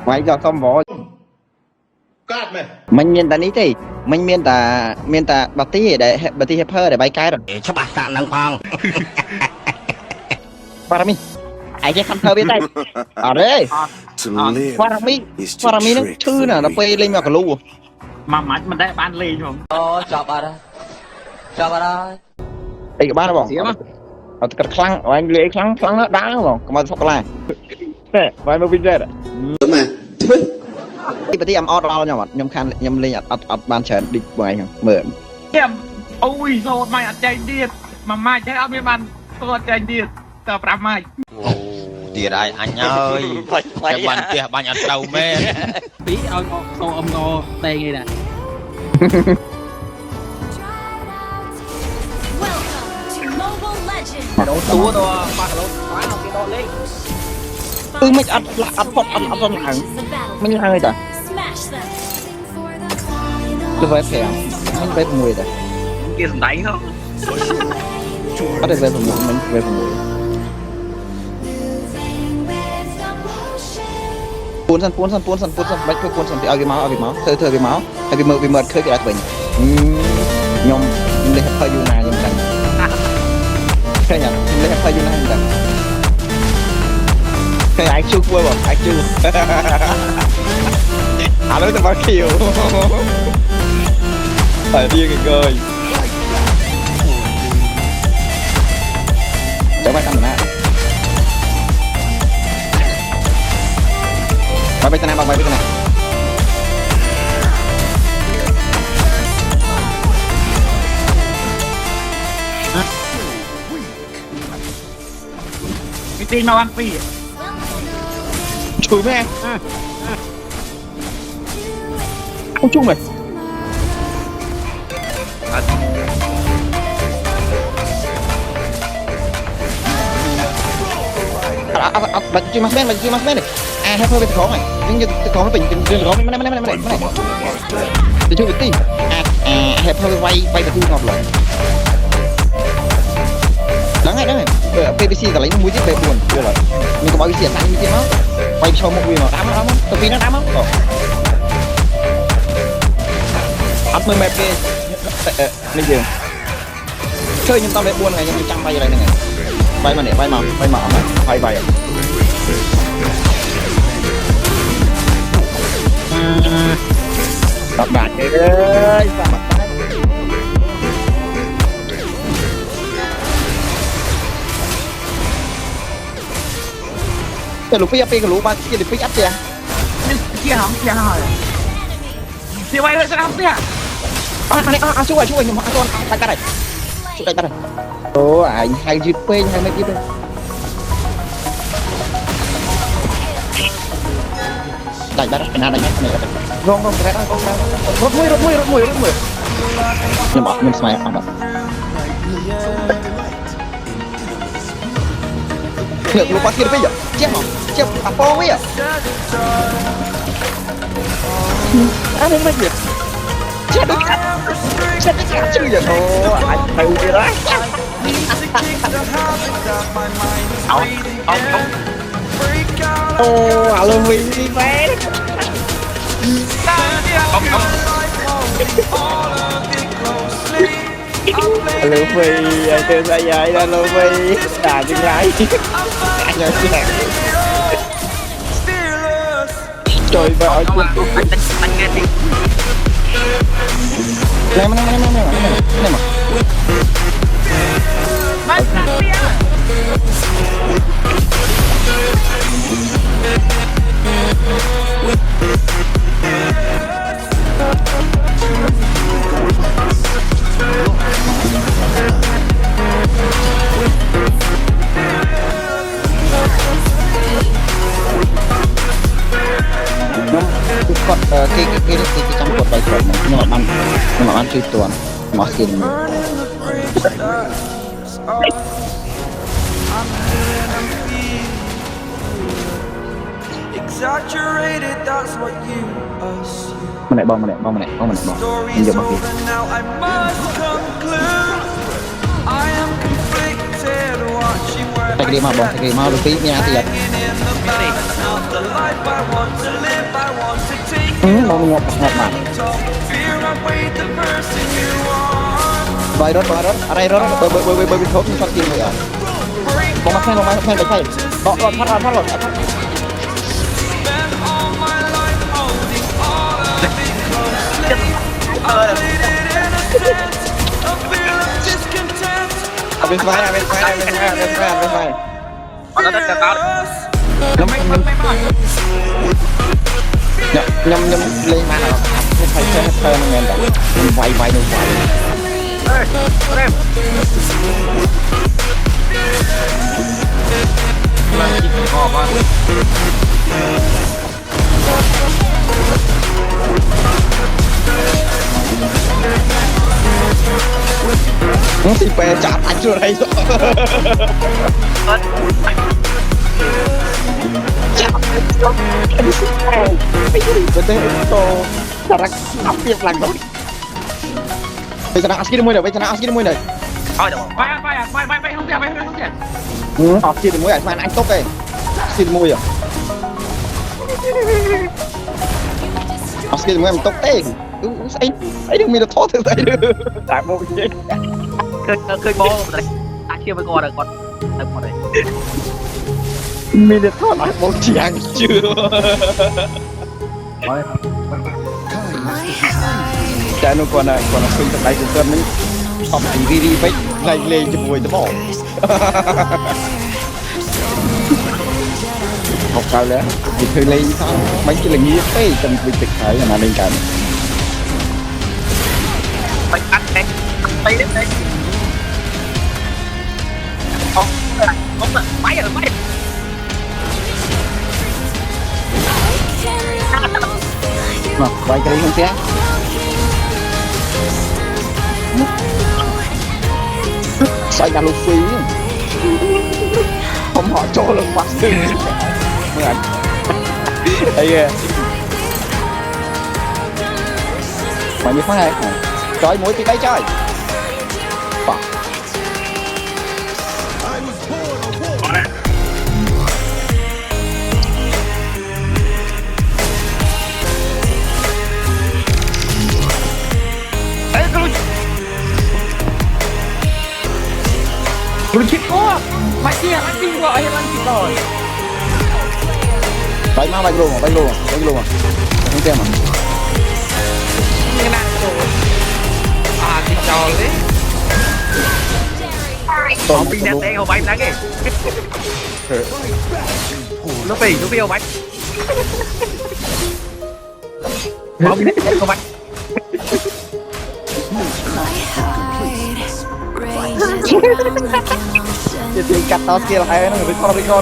ngoài giờ không võ cát mày mình miền ta ní thì mình miền ta bát tí hẹp hơi để bay cái rồi cho bà cạn năng phong Parami ai cái khăn thơ biết đây ở đây Parami nó thư nè nó quay lên vào cái lù mà mìnhได้ban ly không chọc bà đây đây cái ba nó bỏ ở cái khăn anh lấy khăn nó đá rồi còn mà sọc lại nè vài mươi viên rồi đúng màที่ประเทศออดเราเนี่ยยำคันยำเลยอัดบานเฉินดิบไว้เหมือน em ôi rồi mày ăn chay điên mà mai chơi ăn với bạn tôi chay điên tập ra mai tiền ai anh ơi cái bàn kia bàn ăn đầu mê tí ông ngô tay nghe nè đấu túa đó ba cái đấu quá nó cái đó lên mình ăn hẳn mình như hai người ta tôi phải phèo mình phải mùi ta kia đánh không có thể về mùi mình về mùi cuốn sân bách cuốn sân thì ao cái máu thơ cái máu hay cái mờ khơi cái đặc bình nhom lên hấp hơi na nhom đằng khơi nhở lên hấp hơi na nhom đằng khơi ai chưa quên rồi ai chưa nói tao bao kiều phải điên người ơi chẳng phải thằng nào bay bên này bay bên này cái tin mau ăn phi chui mẹ không chung mày bật chui mắt bên này à hay thôi bên khó này nhưng cái khó nó bình trên khó mấy này để chui tí hẹp hơi quay được thu ngọc rồi đó này PVC cả lấy mũi chiếc về buồn chưa rồi mình có bao nhiêu sẵn như thế đó quay cho một người mà đám không tập nó đám không ăn mười mẹp kia lên giường chơi nhưng tao lại buồn này nhưng trăm bay đây này bay mà để bay mà bay tập bạn ơi sao mà cái lục phía cái lục ba kia thì phía áp kìa kia hỏng rồi thì bay lên sẽ không kia chui nhưng mà con tay này tay này ô anh hay dứt bên hay mấy kia bên đại bác cái nào này không cái đó không rút mũi nhưng mà mình smile không được ngược lục qua kia bây giờ chết apa bây giờ anh không biết gì chết được cả chứ giờ thôi anh phải uống cái đó ô alo mình đi vé alo phi anh từ xa dài alo phi đà tương lai anh ơi trời vợ anh nghe đi này mà cột cái trong cột bài cột nhưng mà ăn chui tuần makin mà lại bom mình giờ bom tay đi mà bom tay đi mau được tí nha thì មកងាប់ងាប់មកបាយរត់អរ៉ៃរត់បើវាធប់ខ្ញុំឆក់ទីមួយអត់បងមកផ្នែកទៅផ្នែកដកផាត់រត់អបិស្វាយអត់ដល់តែតោខ្ញុំលេងបានអត់ខ្ញុំphải chơi hết trơnមែនតើខ្ញុំវាយនឹងវាយឡើងជីកកបបាទនោះទីពេលចាប់អាចជួយអីអត់ចាប់ពីទៅទៅសារៈអាប់ពីឡើងទៅទៅស្នាអស្គីមួយទៅទៅស្នាអស្គីមួយទៅហើយដល់បាយក្នុងផ្ទះអស្គីមួយអាស្មានអញຕົកទេអស្គីមួយអស្គីមួយមិនຕົកទេស្អីនឹងមានទៅថតទៅស្អីតែមកនិយាយឃើញមកដាក់ជាមកគាត់ទៅមកទេមានតែថតឲ្យមកជាងជឿតែនោះគាត់ឃើញតម្លៃទៅនេះអបរីរីពេកលេងជាមួយត្បកហកកៅแล้วនិយាយលេងសោះមិនជាល្ងាចពេកតែវិទឹកហើយអាលេងកើតបាច់អត់ទេទៅទេអូបាយអត់បាយមកបាយគ្រីក្នុងផ្ទះស្អីដល់លូហ្វីខ្ញុំហត់ចូលលោកបាត់ទៅមើលអីមកនេះផងហើយចុយមួយពី3ចុយបាក់Luchit ko! Mati ko ay lang dito. Bay luôn. Không tem à? Như nào rồi? À thì trò đấy. Không pin đen đen không bay đáng kì. Nó bị không bay. Không pin đen không bay. Jadi kata skill hay nó record skill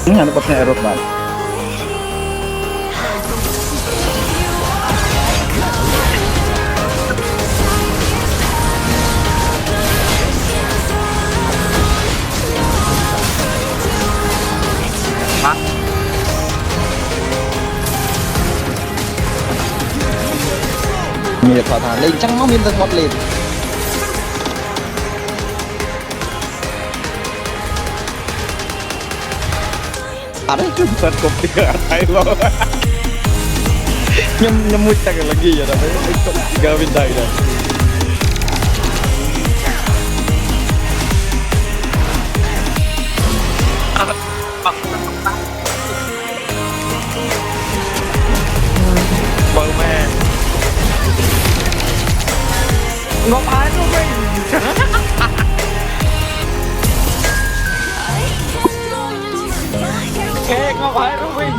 ini ada potnya error banget Mình được thả lên trắng máu miên dân ngọt lên à đấy chúng thật cục thì ở đây luôn nhâm mũi chắc là gì vậy đó mấy cục gơ bên đây rồi bơ man ngọc ái của mình kê ngọc ái của mình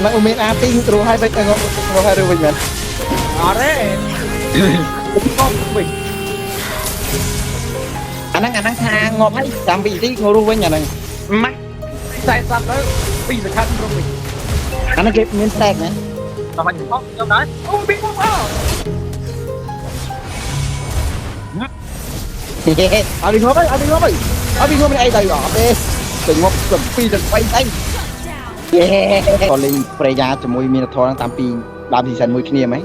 nó uống a tinh rồi hai bên ngọc ái của mình mình ở đấy ngọc của mình anh đang tha ngọc ái làm vị trí ngồi luôn với nhà này mắt sai sắp đó bây giờ khăn của mình anh nó kịp miếng steak này mà mình không trong đấy không biết không sao ở đi ngốc ấy bên đây đầy đỏ đi từ ngốc cầm phi được quay tay còn lên Freya cho môi Minotaur đang tam pin đạp thì sân mũi kia mấy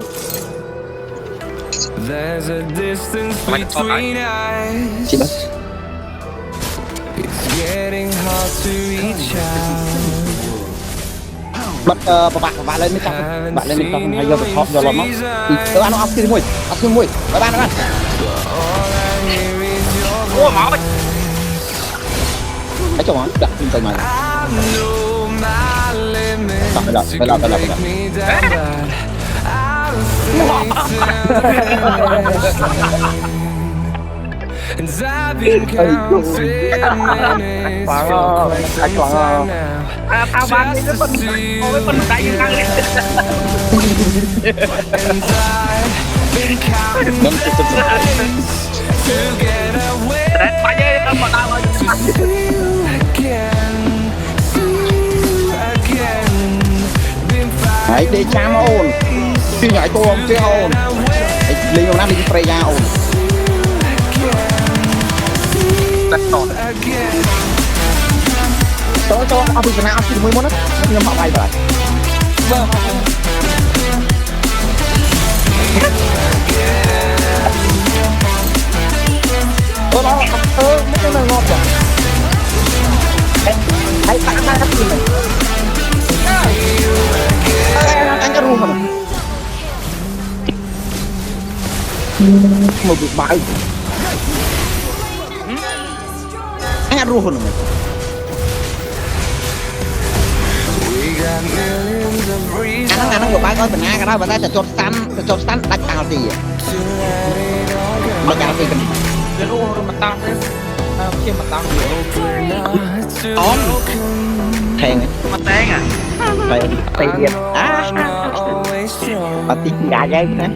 There's a distance between us. chị bác It's getting hard to reach out. bật bạn lên mới chắc bạn lên mới chắc hay giờ phải giờ lắm nó ăn nó ăn xương mùi bạn All I hear is your Ủa máu cái chỗ đó đặt trên tay mày I know my limits. Phải lọc. Take me down, but and I've been counting minutes for quite some time now. Tao bán đi cái phần ôi phần tay như căng lên. And I've been counting days to get away. Đấy, phải dây tao mà tao ơi. To see you again, been hãy đi chăm ôn khi nhảy tô ông chưa ôn lên một năm đi spray ra ôn Đặt tọt. again. cho ông bị nào ông chỉ mới muốn đó nhưng mà bay rồi đó mấy cái này ngon rồi hãy tặng hai cái gì này anh cho luôn mà một việc bài anh ăn luôn rồi We got millions of reasons anh nó một bài coi mình ăn cái đó mà ta sẽ chốt sắn đánh tao gì to let it all go. mà tao gì cần Để luôn rồi mà tao thế. Tao kia mà tao We're not too On. broken. thèn mà té à. tay tay I điện know I'm not always strong. mà tí gà dây nè